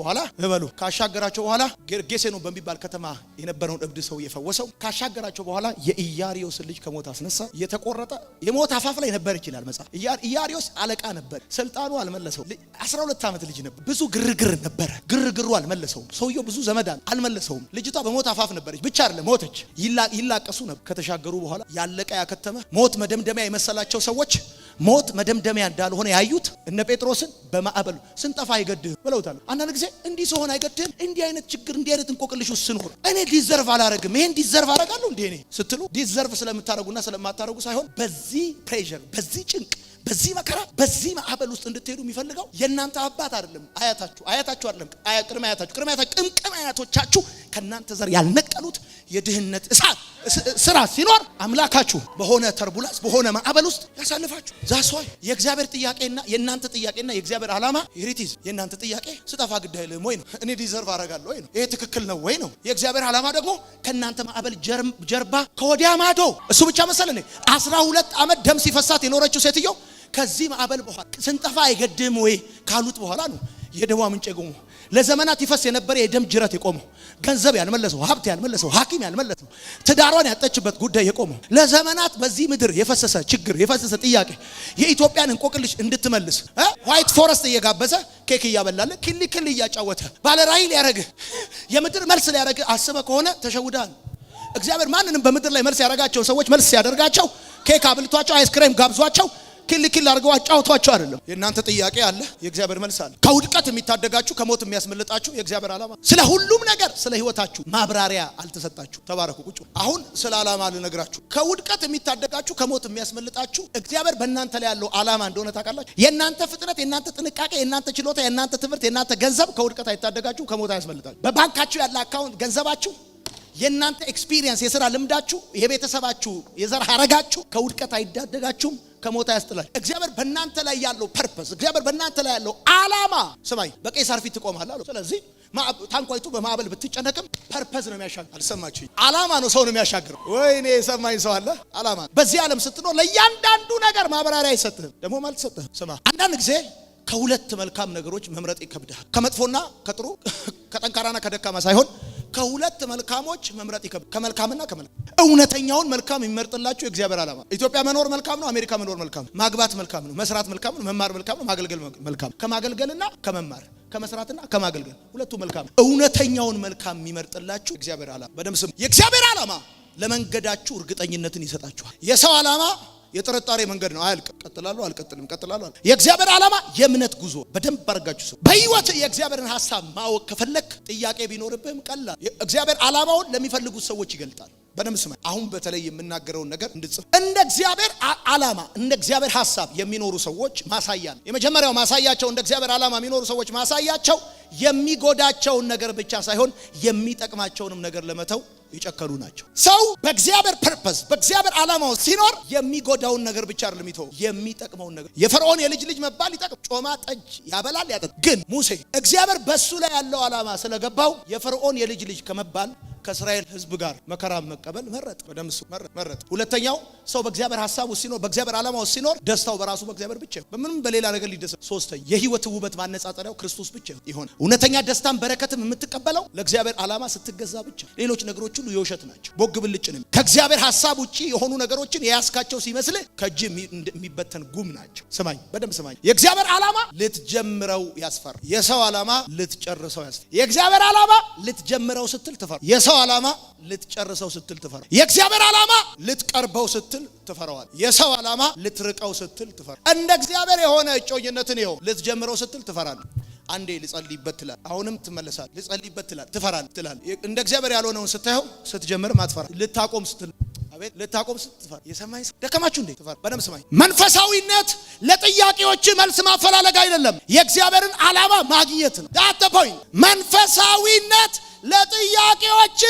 በኋላ ጌርጌሴኖን በሚባል ከተማ የነበረውን እብድ ሰው የፈወሰው ካሻገራቸው በኋላ የኢያሪዮስ ልጅ ከሞት አስነሳ። የተቆረጠ የሞት አፋፍ ላይ ነበር ይችላል መጽሐፍ። ኢያሪዮስ አለቃ ነበር። ስልጣኑ አልመለሰው። 12 ዓመት ልጅ ነበር። ብዙ ግርግር ነበር። ግርግሩ አልመለሰውም። ሰውየው ብዙ ዘመድ አልመለሰውም። ልጅቷ በሞት አፋፍ ነበረች። ብቻ አይደለም ሞተች። ይላቀሱ ነበር። ከተሻገሩ በኋላ ያለቀ ያከተመ ሞት መደምደሚያ የመሰላቸው ሰዎች ሞት መደምደሚያ እንዳልሆነ ያዩት እነ ጴጥሮስን በማዕበሉ ስንጠፋ አይገድህም ብለውታል። አንዳንድ ጊዜ እንዲህ ሲሆን አይገድህም። እንዲህ አይነት ችግር እንዲህ አይነት እንቆቅልሽ ውስጥ ስኖር እኔ ዲዘርቭ አላረግም፣ ይሄን ዲዘርቭ አረጋለሁ እንዴ እኔ ስትሉ ዲዘርቭ ስለምታረጉና ስለማታረጉ ሳይሆን በዚህ ፕሬሸር፣ በዚህ ጭንቅ፣ በዚህ መከራ፣ በዚህ ማዕበል ውስጥ እንድትሄዱ የሚፈልገው የእናንተ አባት አይደለም፣ አያታችሁ አይደለም፣ ቅድመ አያቶቻችሁ ከእናንተ ዘር ያልነቀሉት የድህነት እሳት ስራ ሲኖር አምላካችሁ በሆነ ተርቡላንስ በሆነ ማዕበል ውስጥ ያሳልፋችሁ። ዛሷይ የእግዚአብሔር ጥያቄና የእናንተ ጥያቄና የእግዚአብሔር ዓላማ ይሪቲዝ። የእናንተ ጥያቄ ስጠፋ ግድ አይልም ወይ ነው? እኔ ዲዘርቭ አረጋለሁ ወይ ነው? ይሄ ትክክል ነው ወይ ነው? የእግዚአብሔር ዓላማ ደግሞ ከእናንተ ማዕበል ጀርባ ከወዲያ ማዶ እሱ ብቻ መሰለኝ 12 ዓመት ደም ሲፈሳት የኖረችው ሴትዮ ከዚህ ማዕበል በኋላ ስንጠፋ አይገድም ወይ ካሉት በኋላ ነው የደሟ ምንጭ የቆመው ለዘመናት ይፈስ የነበረ የደም ጅረት የቆመው ገንዘብ ያልመለሰው ሀብት ያልመለሰው ሐኪም ያልመለሰው ትዳሯን ያጠችበት ጉዳይ የቆመው ለዘመናት በዚህ ምድር የፈሰሰ ችግር የፈሰሰ ጥያቄ የኢትዮጵያን እንቆቅልሽ እንድትመልስ ዋይት ፎረስት እየጋበዘ ኬክ እያበላለ ክሊ እያጫወተ ባለ ራዕይ ሊያረግ የምድር መልስ ሊያረግ አስበ ከሆነ ተሸውዳል። እግዚአብሔር ማንንም በምድር ላይ መልስ ያደርጋቸው ሰዎች መልስ ያደርጋቸው ኬክ አብልቷቸው አይስክሬም ጋብዟቸው ክሊ አድርገው አጫውቷቸው አይደለም። የእናንተ ጥያቄ አለ፣ የእግዚአብሔር መልስ አለ። ከውድቀት የሚታደጋችሁ ከሞት የሚያስመልጣችሁ የእግዚአብሔር ዓላማ። ስለ ሁሉም ነገር ስለ ህይወታችሁ ማብራሪያ አልተሰጣችሁ። ተባረኩ። ቁጭ አሁን ስለ ዓላማ ልነግራችሁ። ከውድቀት የሚታደጋችሁ ከሞት የሚያስመልጣችሁ እግዚአብሔር በእናንተ ላይ ያለው ዓላማ እንደሆነ ታውቃላችሁ። የእናንተ ፍጥነት፣ የእናንተ ጥንቃቄ፣ የእናንተ ችሎታ፣ የእናንተ ትምህርት፣ የእናንተ ገንዘብ ከውድቀት አይታደጋችሁ፣ ከሞት አያስመልጣችሁ። በባንካችሁ ያለ አካውንት ገንዘባችሁ፣ የእናንተ ኤክስፒሪየንስ፣ የሥራ ልምዳችሁ፣ የቤተሰባችሁ የዘር ሐረጋችሁ ከውድቀት አይታደጋችሁም፣ ከሞት ያስጥላችሁ። እግዚአብሔር በእናንተ ላይ ያለው ፐርፐስ፣ እግዚአብሔር በእናንተ ላይ ያለው ዓላማ ሰማይ በቄሳር ፊት ትቆማለህ አለው። ስለዚህ ታንኳይቱ በማዕበል ብትጨነቅም ፐርፐስ ነው የሚያሻግረው። አልሰማችሁ? ዓላማ ነው ሰው ነው የሚያሻግረው። ወይኔ የሰማኝ ሰው አለ። ዓላማ በዚህ ዓለም ስትኖር ለእያንዳንዱ ነገር ማብራሪያ አይሰጥህም፣ ደግሞ ማለት ሰጥህም። ስማ፣ አንዳንድ ጊዜ ከሁለት መልካም ነገሮች መምረጥ ይከብዳል። ከመጥፎና ከጥሩ ከጠንካራና ከደካማ ሳይሆን ከሁለት መልካሞች መምረጥ ይከብዳል። ከመልካምና ከመልካም እውነተኛውን መልካም የሚመርጥላችሁ የእግዚአብሔር ዓላማ። ኢትዮጵያ መኖር መልካም ነው፣ አሜሪካ መኖር መልካም ነው፣ ማግባት መልካም ነው፣ መስራት መልካም ነው፣ መማር መልካም ነው፣ ማገልገል መልካም። ከማገልገልና ከመማር ከመስራትና ከማገልገል ሁለቱ መልካም። እውነተኛውን መልካም የሚመርጥላችሁ የእግዚአብሔር ዓላማ። በደም ስም የእግዚአብሔር ዓላማ ለመንገዳችሁ እርግጠኝነትን ይሰጣችኋል። የሰው ዓላማ የጥርጣሬ መንገድ ነው። አያልቅም። ቀጥላለሁ አልቀጥልም፣ ቀጥላለሁ። የእግዚአብሔር ዓላማ የእምነት ጉዞ። በደንብ አድርጋችሁ ሰው በህይወት የእግዚአብሔርን ሐሳብ ማወቅ ከፈለክ ጥያቄ ቢኖርብህም ቀላል እግዚአብሔር ዓላማውን ለሚፈልጉት ሰዎች ይገልጣል። በደም ስም አሁን በተለይ የምናገረውን ነገር እንድጽፍ እንደ እግዚአብሔር ዓላማ እንደ እግዚአብሔር ሐሳብ የሚኖሩ ሰዎች ማሳያ ነው። የመጀመሪያው ማሳያቸው እንደ እግዚአብሔር ዓላማ የሚኖሩ ሰዎች ማሳያቸው የሚጎዳቸውን ነገር ብቻ ሳይሆን የሚጠቅማቸውንም ነገር ለመተው የጨከኑ ናቸው። ሰው በእግዚአብሔር ፐርፐስ በእግዚአብሔር ዓላማ ውስጥ ሲኖር የሚጎዳውን ነገር ብቻ አይደለም የሚተው የሚጠቅመውን ነገር። የፈርዖን የልጅ ልጅ መባል ይጠቅም፣ ጮማ ጠጅ ያበላል ያጠጣል። ግን ሙሴ እግዚአብሔር በሱ ላይ ያለው ዓላማ ስለገባው የፈርዖን የልጅ ልጅ ከመባል ከእስራኤል ሕዝብ ጋር መከራ መቀበል መረጠ። በደምሱ መረጠ። ሁለተኛው ሰው በእግዚአብሔር ሐሳብ ውስጥ ሲኖር በእግዚአብሔር ዓላማ ውስጥ ሲኖር ደስታው በራሱ በእግዚአብሔር ብቻ በምንም በሌላ ነገር ሊደሰት። ሶስተኛ የህይወት ውበት ማነጻጸሪያው ክርስቶስ ብቻ ይሆን። እውነተኛ ደስታን በረከትም የምትቀበለው ለእግዚአብሔር ዓላማ ስትገዛ ብቻ። ሌሎች ነገሮች ሁሉ የውሸት ናቸው፣ ቦግ ብልጭ ነው። ከእግዚአብሔር ሐሳብ ውጪ የሆኑ ነገሮችን የያዝካቸው ሲመስልህ ከእጅ የሚበተን ጉም ናቸው። ስማኝ፣ በደንብ ስማኝ። የእግዚአብሔር ዓላማ ልትጀምረው ያስፈራ፣ የሰው ዓላማ ልትጨርሰው ያስፈራ። የእግዚአብሔር ዓላማ ልትጀምረው ስትል ትፈራ፣ የሰው ዓላማ ልትጨርሰው ስትል ትፈራ። የእግዚአብሔር ዓላማ ልትቀርበው ስትል ትፈራዋል። የሰው ዓላማ ልትርቀው ስትል ትፈራ። እንደ እግዚአብሔር የሆነ እጮኝነትን ይኸው ልትጀምረው ስትል ትፈራለህ። አንዴ ልጸልይበት ትላል፣ አሁንም ትመለሳለህ። ልጸልይበት ትላል፣ ትፈራለህ ትላል። እንደ እግዚአብሔር ያልሆነውን ስታየው ስትጀምር ማትፈራ፣ ልታቆም ስትል አቤት ልታቆም ስትፈራ። የሰማይ ደከማችሁ እንዴ? ትፈራ። በደም ስማኝ። መንፈሳዊነት ለጥያቄዎች መልስ ማፈላለግ አይደለም፣ የእግዚአብሔርን ዓላማ ማግኘት ነው። ዳት ፖይንት። መንፈሳዊነት ለጥያቄዎች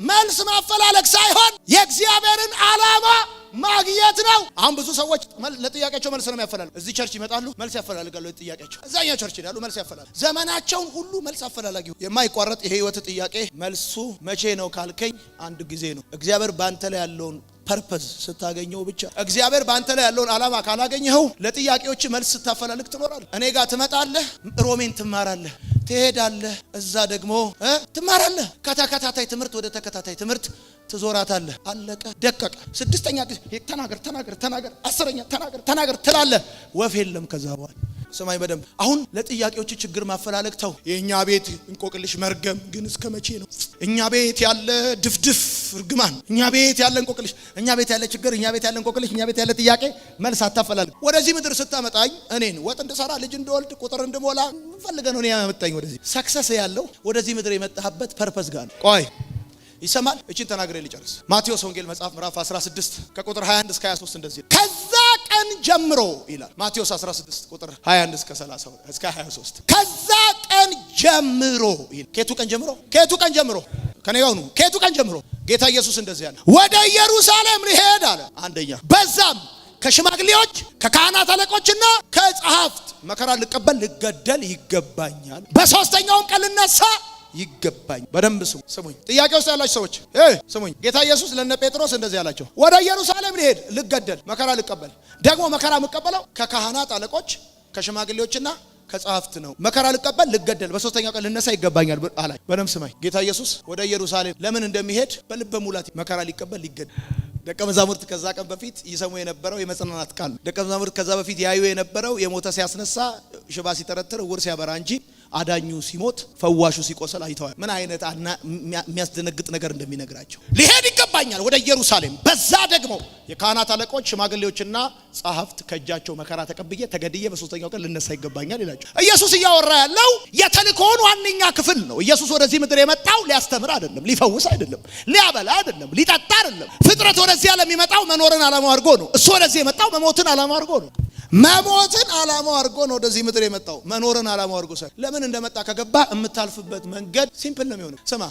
መልስ ማፈላለግ ሳይሆን የእግዚአብሔርን ዓላማ ማግኘት ነው። አሁን ብዙ ሰዎች ለጥያቄያቸው መልስ ነው የሚያፈላልጉ። እዚህ ቸርች ይመጣሉ፣ መልስ ያፈላልጋሉ ለጥያቄያቸው። እዛኛው ቸርች ይላሉ፣ መልስ ያፈላልጋሉ። ዘመናቸውን ሁሉ መልስ አፈላላጊ። የማይቋረጥ የህይወት ጥያቄ መልሱ መቼ ነው ካልከኝ አንድ ጊዜ ነው። እግዚአብሔር ባንተ ላይ ያለውን ፐርፐስ ስታገኘው ብቻ። እግዚአብሔር ባንተ ላይ ያለውን ዓላማ ካላገኘኸው ለጥያቄዎች መልስ ስታፈላልግ ትኖራለህ። እኔ ጋር ትመጣለህ፣ ሮሜን ትማራለህ፣ ትሄዳለህ፣ እዛ ደግሞ ትማራለህ። ከተከታታይ ትምህርት ወደ ተከታታይ ትምህርት ትዞራታለህ። አለቀ ደቀቀ። ስድስተኛ ተናገር፣ አስረኛ ተናገር ትላለህ። ወፍ የለም ከዛ በኋላ። ሰማይ በደንብ አሁን ለጥያቄዎች ችግር ማፈላለግ ተው። የኛ ቤት እንቆቅልሽ መርገም ግን እስከ መቼ ነው? እኛ ቤት ያለ ድፍድፍ እርግማን፣ እኛ ቤት ያለ እንቆቅልሽ፣ እኛ ቤት ያለ ችግር፣ እኛ ቤት ያለ እንቆቅልሽ፣ እኛ ቤት ያለ ጥያቄ መልስ አታፈላልግ። ወደዚህ ምድር ስታመጣኝ እኔን ወጥ እንድሰራ ልጅ እንድወልድ ቁጥር እንድሞላ ፈልገህ ነው እኔ ያመጣኝ ወደዚህ። ሰክሰስ ያለው ወደዚህ ምድር የመጣህበት ፐርፐስ ጋር ነው። ቆይ ይሰማል። እቺን ተናግሬ ልጨርስ። ማቴዎስ ወንጌል መጽሐፍ ምዕራፍ 16 ከቁጥር 21 እስከ 23 እንደዚህ ከዛ ቀን ጀምሮ ይላል። ማቴዎስ 16 ቁጥር 21 እስከ 30 እስከ 23 ከዛ ቀን ጀምሮ ይላል። ከየቱ ቀን ጀምሮ? ከየቱ ቀን ጀምሮ? ከኔ ጋር ነው። ከየቱ ቀን ጀምሮ? ጌታ ኢየሱስ እንደዚህ ያለ ወደ ኢየሩሳሌም ሊሄድ አለ። አንደኛ በዛም ከሽማግሌዎች ከካህናት አለቆችና ከጸሐፍት መከራ ልቀበል ልገደል ይገባኛል፣ በሶስተኛውም ቀን ልነሳ ይገባኝ። በደንብ ስሙኝ። ጥያቄ ውስጥ ያላችሁ ሰዎች ስሙኝ። ጌታ ኢየሱስ ለነ ጴጥሮስ እንደዚህ ያላቸው ወደ ኢየሩሳሌም ልሄድ ልገደል መከራ ልቀበል፣ ደግሞ መከራ የምቀበለው ከካህናት አለቆች ከሽማግሌዎችና ከጸሐፍት ነው። መከራ ልቀበል ልገደል በሶስተኛው ቀን ልነሳ ይገባኛል አለ። በደም ስማኝ ጌታ ኢየሱስ ወደ ኢየሩሳሌም ለምን እንደሚሄድ በልበ ሙላት መከራ ሊቀበል ሊገደል። ደቀ መዛሙርት ከዛ ቀን በፊት ይሰሙ የነበረው የመጽናናት ቃል። ደቀ መዛሙርት ከዛ በፊት ያዩ የነበረው የሞተ ሲያስነሳ፣ ሽባ ሲተረትር፣ ዕውር ሲያበራ እንጂ አዳኙ ሲሞት ፈዋሹ ሲቆሰል አይተዋል። ምን አይነት የሚያስደነግጥ ነገር እንደሚነግራቸው። ሊሄድ ይገባኛል ወደ ኢየሩሳሌም። በዛ ደግሞ የካህናት አለቆች ሽማግሌዎችና ጸሐፍት ከእጃቸው መከራ ተቀብዬ ተገድዬ በሶስተኛው ቀን ልነሳ ይገባኛል ይላቸው። ኢየሱስ እያወራ ያለው የተልእኮውን ዋነኛ ክፍል ነው። ኢየሱስ ወደዚህ ምድር የመጣው ሊያስተምር አይደለም፣ ሊፈውስ አይደለም፣ ሊያበላ አይደለም፣ ሊጠጣ አይደለም። ፍጥረት ወደዚህ ዓለም የሚመጣው መኖርን ዓላማው አድርጎ ነው። እሱ ወደዚህ የመጣው መሞትን ዓላማው አድርጎ ነው። መሞትን ዓላማው አድርጎ ነው ወደዚህ ምድር የመጣው፣ መኖርን ዓላማው አድርጎ ሳይሆን። ለምን እንደመጣ ከገባ የምታልፍበት መንገድ ሲምፕል ነው የሚሆነው። ስማ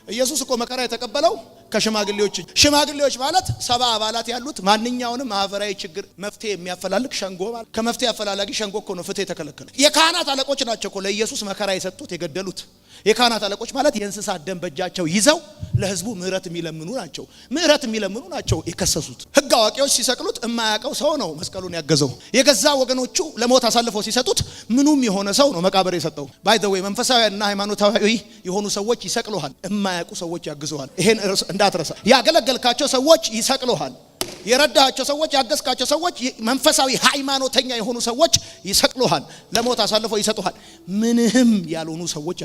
ኢየሱስ እኮ መከራ የተቀበለው ከሽማግሌዎች። ሽማግሌዎች ማለት 70 አባላት ያሉት ማንኛውንም ማህበራዊ ችግር መፍትሄ የሚያፈላልግ ሸንጎ ማለት። ከመፍትሄ አፈላላጊ ሸንጎ እኮ ነው ፍትህ የተከለከለ። የካህናት አለቆች ናቸው እኮ ለኢየሱስ መከራ የሰጡት የገደሉት። የካህናት አለቆች ማለት የእንስሳት ደም በእጃቸው ይዘው ለህዝቡ ምህረት የሚለምኑ ናቸው የከሰሱት። ህግ አዋቂዎች ሲሰቅሉት የማያውቀው ሰው ነው መስቀሉን ያገዘው። የገዛ ወገኖቹ ለሞት አሳልፈው ሲሰጡት ምኑም የሆነ ሰው ነው መቃብር የሰጠው። ባይ ዘ ዌይ መንፈሳዊና ሃይማኖታዊ የሆኑ ሰዎች ይሰቅሉሃል፣ የማያውቁ ሰዎች ያግዙሃል። ይሄን እንዳትረሳ። ያገለገልካቸው ሰዎች ይሰቅሉሃል። የረዳሃቸው ሰዎች፣ ያገዝካቸው ሰዎች፣ መንፈሳዊ ሃይማኖተኛ የሆኑ ሰዎች ይሰቅሉሃል፣ ለሞት አሳልፈው ይሰጡሃል። ምንህም ያልሆኑ ሰዎች